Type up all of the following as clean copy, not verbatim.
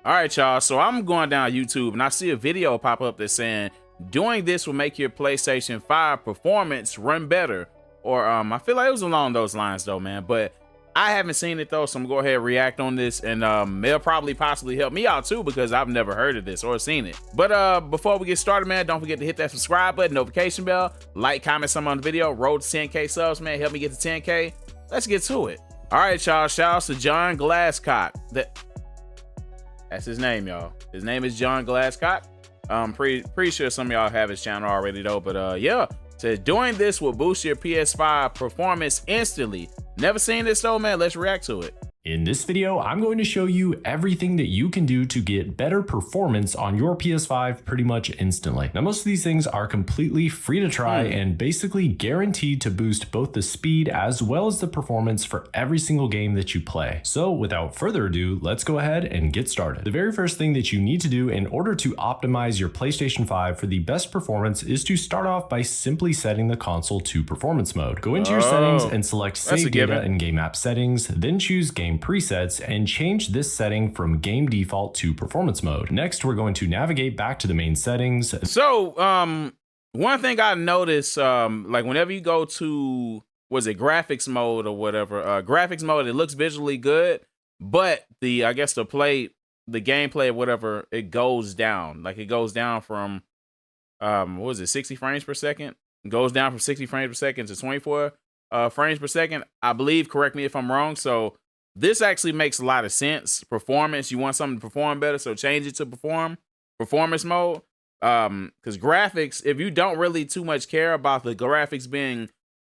All right, y'all. So I'm going down YouTube and I see a video pop up that's saying doing this will make your PlayStation 5 performance run better. Or I feel like it was along those lines though, man. But I haven't seen it though, so I'm gonna go ahead and react on this, and it'll probably possibly help me out too because I've never heard of this or seen it. But before we get started, man, don't forget to hit that subscribe button, notification bell, like, comment something on the video, road to 10K subs, man. Help me get to 10K. Let's get to it. All right, y'all. Shout outs to John Glasscock. That's his name, y'all. His name is John Glasscock. I'm pretty sure some of y'all have his channel already though, but yeah. So doing this will boost your PS5 performance instantly. Never seen this though, man. Let's react to it. In this video, I'm going to show you everything that you can do to get better performance on your PS5 pretty much instantly. Now, most of these things are completely free to try and basically guaranteed to boost both the speed as well as the performance for every single game that you play. So without further ado, let's go ahead and get started. The very first thing that you need to do in order to optimize your PlayStation 5 for the best performance is to start off by simply setting the console to performance mode. Go into your settings and select Save Data and Game App Settings, then choose Game Presets and change this setting from game default to performance mode. Next, we're going to navigate back to the main settings. So, one thing I noticed, like whenever you go to, was it graphics mode or whatever, graphics mode, it looks visually good, but I guess the gameplay or whatever, it goes down. Like it goes down from, what was it, 60 frames per second? It goes down from 60 frames per second to 24 frames per second, I believe. Correct me if I'm wrong. So this actually makes a lot of sense. Performance, you want something to perform better, so change it to performance mode. Because graphics, if you don't really too much care about the graphics being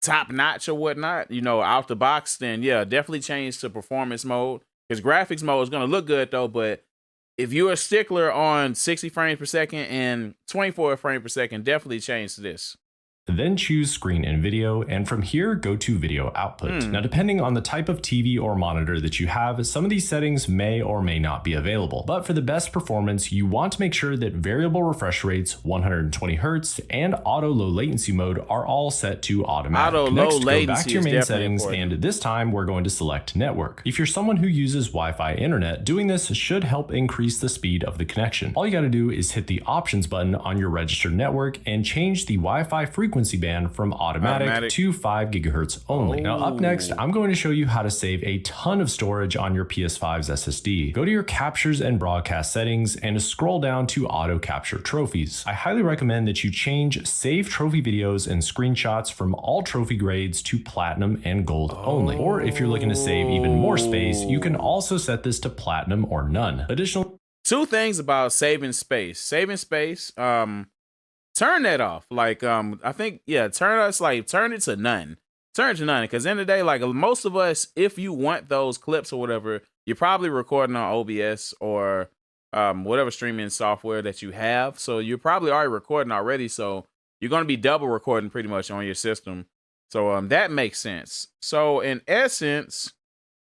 top notch or whatnot, you know, out the box, then yeah, definitely change to performance mode. Because graphics mode is gonna look good though, but if you're a stickler on 60 frames per second and 24 frames per second, definitely change to this. Then choose screen and video, and from here go to video output. Now, depending on the type of TV or monitor that you have, some of these settings may or may not be available. But for the best performance, you want to make sure that variable refresh rates, 120 Hz, and auto low latency mode are all set to automatic. Auto Next, low go latency back to your is main definitely settings, important. and this time we're going to select network. If you're someone who uses Wi-Fi internet, doing this should help increase the speed of the connection. All you got to do is hit the options button on your registered network and change the Wi-Fi frequency band from automatic to 5 gigahertz only. Now up next, I'm going to show you how to save a ton of storage on your PS5's SSD. Go to your captures and broadcast settings and scroll down to auto capture trophies. I highly recommend that you change save trophy videos and screenshots from all trophy grades to platinum and gold only. Or if you're looking to save even more space, you can also set this to platinum or none. Two things about saving space. Turn that off. Like, I think, yeah, turn it to none. Turn it to none. Because in the day, like most of us, if you want those clips or whatever, you're probably recording on OBS or whatever streaming software that you have. So you're probably already recording already. So you're going to be double recording pretty much on your system. So that makes sense. So in essence,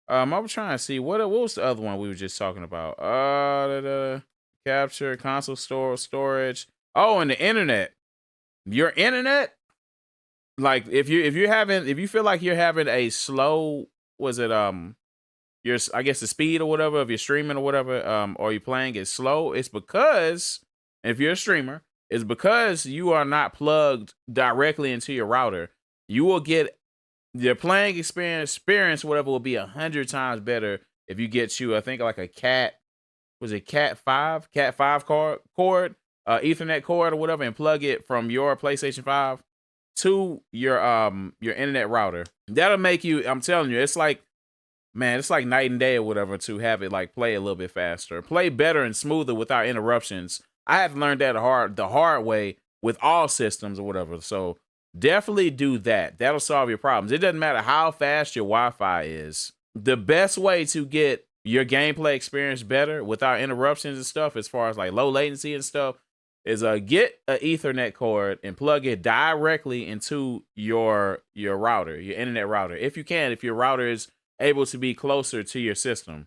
I was trying to see what was the other one we were just talking about? Capture, console storage. Oh, and the internet. Your internet, like if you feel like you're having a slow, I guess the speed or whatever of your streaming or whatever, or you're playing is slow, it's because, if you're a streamer, it's because you are not plugged directly into your router. You will get your playing experience, whatever, will be 100 times better if you get you, I think like a Cat 5 cord. Ethernet cord or whatever, and plug it from your PlayStation 5 to your internet router. That'll make you, I'm telling you, it's like, man, it's like night and day or whatever to have it like play a little bit faster, play better and smoother without interruptions. I had to learn that the hard way with all systems or whatever. So definitely do that. That'll solve your problems. It doesn't matter how fast your Wi-Fi is. The best way to get your gameplay experience better without interruptions and stuff, as far as like low latency and stuff, is get an Ethernet cord and plug it directly into your router, your internet router. If you can, if your router is able to be closer to your system.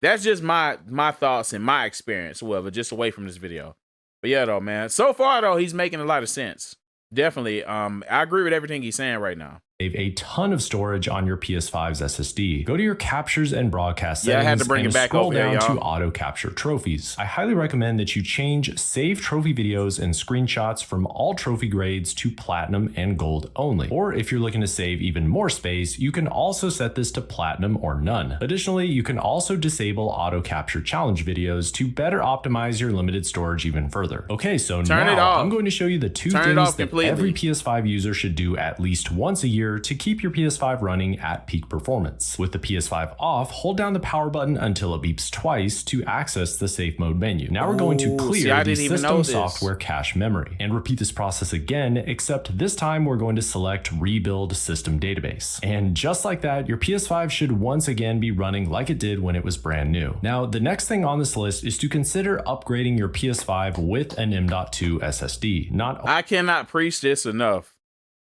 That's just my thoughts and my experience, whatever, just away from this video. But yeah, though, man. So far, though, he's making a lot of sense. Definitely. I agree with everything he's saying right now. save a ton of storage on your PS5's SSD. Go to your captures and broadcast Yeah, I had to settings bring and it back scroll over here, down to y'all. auto capture trophies. I highly recommend that you change save trophy videos and screenshots from all trophy grades to platinum and gold only. Or if you're looking to save even more space, you can also set this to platinum or none. Additionally, you can also disable auto capture challenge videos to better optimize your limited storage even further. Okay, so Turn it now off. I'm going to show you the two Turn it things off that completely. every PS5 user should do at least once a year to keep your PS5 running at peak performance. With the PS5 off, hold down the power button until it beeps twice to access the safe mode menu. Now we're going to clear the system software cache memory and repeat this process again, except this time we're going to select rebuild system database. And just like that, your PS5 should once again be running like it did when it was brand new. Now, the next thing on this list is to consider upgrading your PS5 with an M.2 SSD. I cannot preach this enough.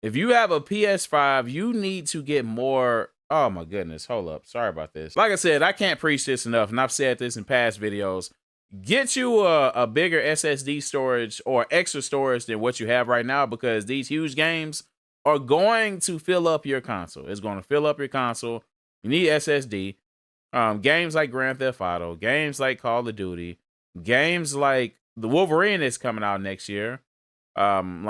If you have a PS5, you need to get more. Oh my goodness, hold up. Sorry about this. Like I said, I can't preach this enough, and I've said this in past videos. Get you a bigger SSD storage or extra storage than what you have right now, because these huge games are going to fill up your console. It's going to fill up your console. You need SSD. Games like Grand Theft Auto, games like Call of Duty, games like the Wolverine that's coming out next year. You'll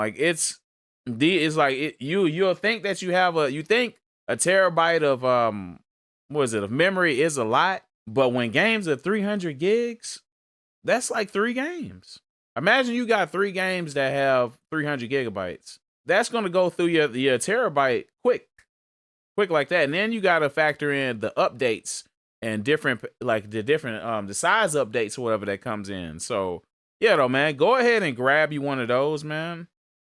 think that you think a terabyte of of memory is a lot, but when games are 300 gigs, that's like 3 games. Imagine you got 3 games that have 300 gigabytes. That's going to go through your terabyte quick like that. And then you got to factor in the updates and the size updates or whatever that comes in. So yeah, though, man, go ahead and grab you one of those, man.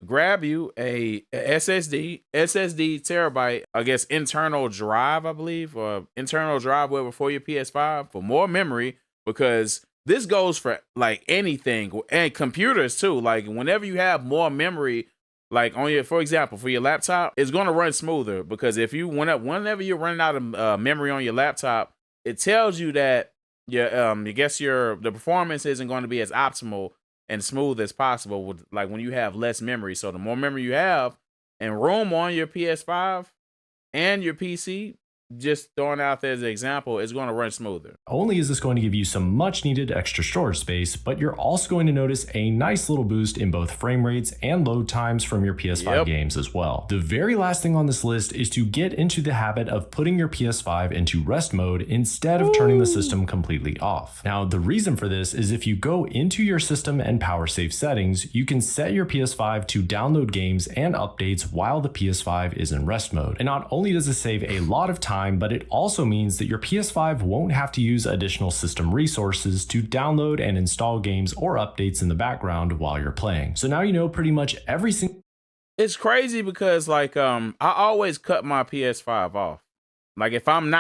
Grab you a SSD terabyte, I guess, internal drive, I believe, or internal drive whatever for your PS5 for more memory, because this goes for like anything and computers too. Like whenever you have more memory, like on your, for example, for your laptop, it's going to run smoother, because if you whenever you're running out of memory on your laptop, it tells you that the performance isn't going to be as optimal and smooth as possible with, like, when you have less memory. So the more memory you have and room on your PS5 and your PC, just throwing out there as an example, is going to run smoother. Only is this going to give you some much needed extra storage space, but you're also going to notice a nice little boost in both frame rates and load times from your PS5 games as well. The very last thing on this list is to get into the habit of putting your PS5 into rest mode instead of turning the system completely off. Now, the reason for this is if you go into your system and power save settings, you can set your PS5 to download games and updates while the PS5 is in rest mode. And not only does it save a lot of time, but it also means that your PS5 won't have to use additional system resources to download and install games or updates in the background while you're playing. So now you know pretty much every single. It's crazy because I always cut my PS5 off. Like if I'm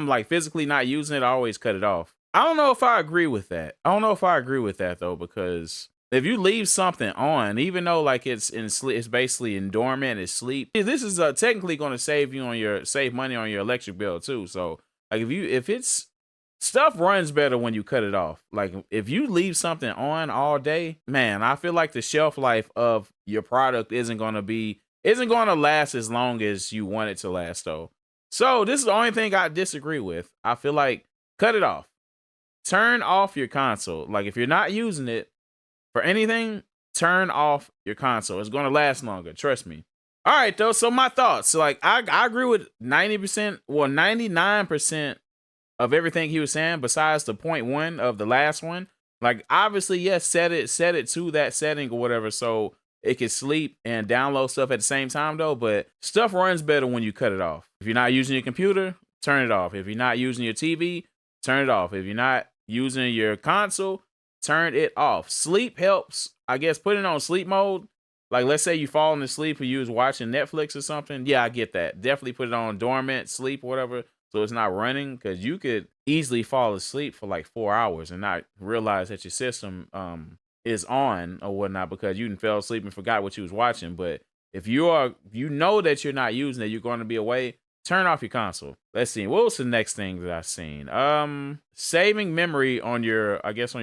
like physically not using it, I always cut it off. I don't know if I agree with that. Though, because if you leave something on, even though like it's basically in dormant, it's sleep. This is technically going to save money on your electric bill too. So like if it's stuff runs better when you cut it off. Like if you leave something on all day, man, I feel like the shelf life of your product isn't going to last as long as you want it to last though. So this is the only thing I disagree with. I feel like cut it off. Turn off your console. Like if you're not using it for anything, turn off your console. It's going to last longer. Trust me. All right, though. So my thoughts. So like I agree with 99% of everything he was saying, besides the 0.1 of the last one. Like obviously, yes, set it to that setting or whatever, so it can sleep and download stuff at the same time though. But stuff runs better when you cut it off. If you're not using your computer, turn it off. If you're not using your TV, turn it off. If you're not using your console, turn it off. Sleep helps. I guess put it on sleep mode. Like let's say you falling asleep or you was watching Netflix or something. Yeah, I get that. Definitely put it on dormant sleep or whatever, so it's not running, because you could easily fall asleep for like 4 hours and not realize that your system is on or whatnot, because you fell asleep and forgot what you was watching. But if you know that you're not using it, you're going to be away, turn off your console. Let's see. What was the next thing that I've seen? Saving memory on your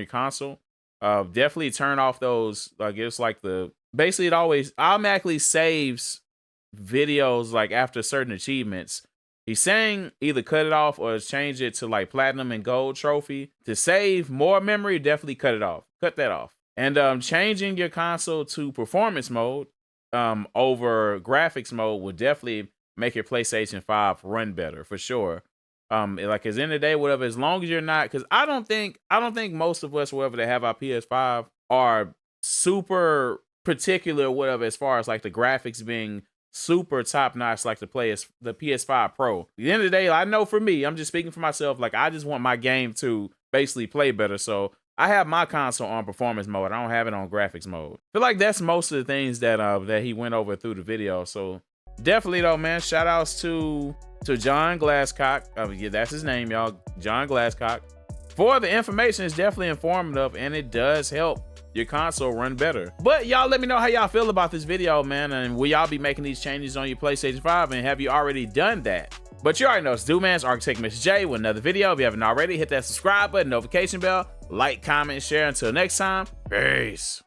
console. Definitely turn off those. I guess like basically it always automatically saves videos like after certain achievements, he's saying either cut it off or change it to like platinum and gold trophy to save more memory. Definitely cut it off. Cut that off. And changing your console to performance mode over graphics mode would definitely make your PlayStation 5 run better for sure. Like as in the day, whatever, as long as you're not, because I don't think most of us, whoever that have our PS5, are super particular or whatever as far as like the graphics being super top notch like the PS5 Pro. At the end of the day, I know for me, I'm just speaking for myself, like I just want my game to basically play better. So I have my console on performance mode. I don't have it on graphics mode. I feel like that's most of the things that that he went over through the video. So definitely though, man, shout outs to John Glasscock. Yeah, that's his name, y'all. John Glasscock. For the information, it's definitely informative and it does help your console run better. But y'all let me know how y'all feel about this video, man, and will y'all be making these changes on your PlayStation 5, and have you already done that? But you already know it's Dude-Man's Architect Mr. J with another video. If you haven't already, hit that subscribe button, notification bell, like, comment, share. Until next time, peace.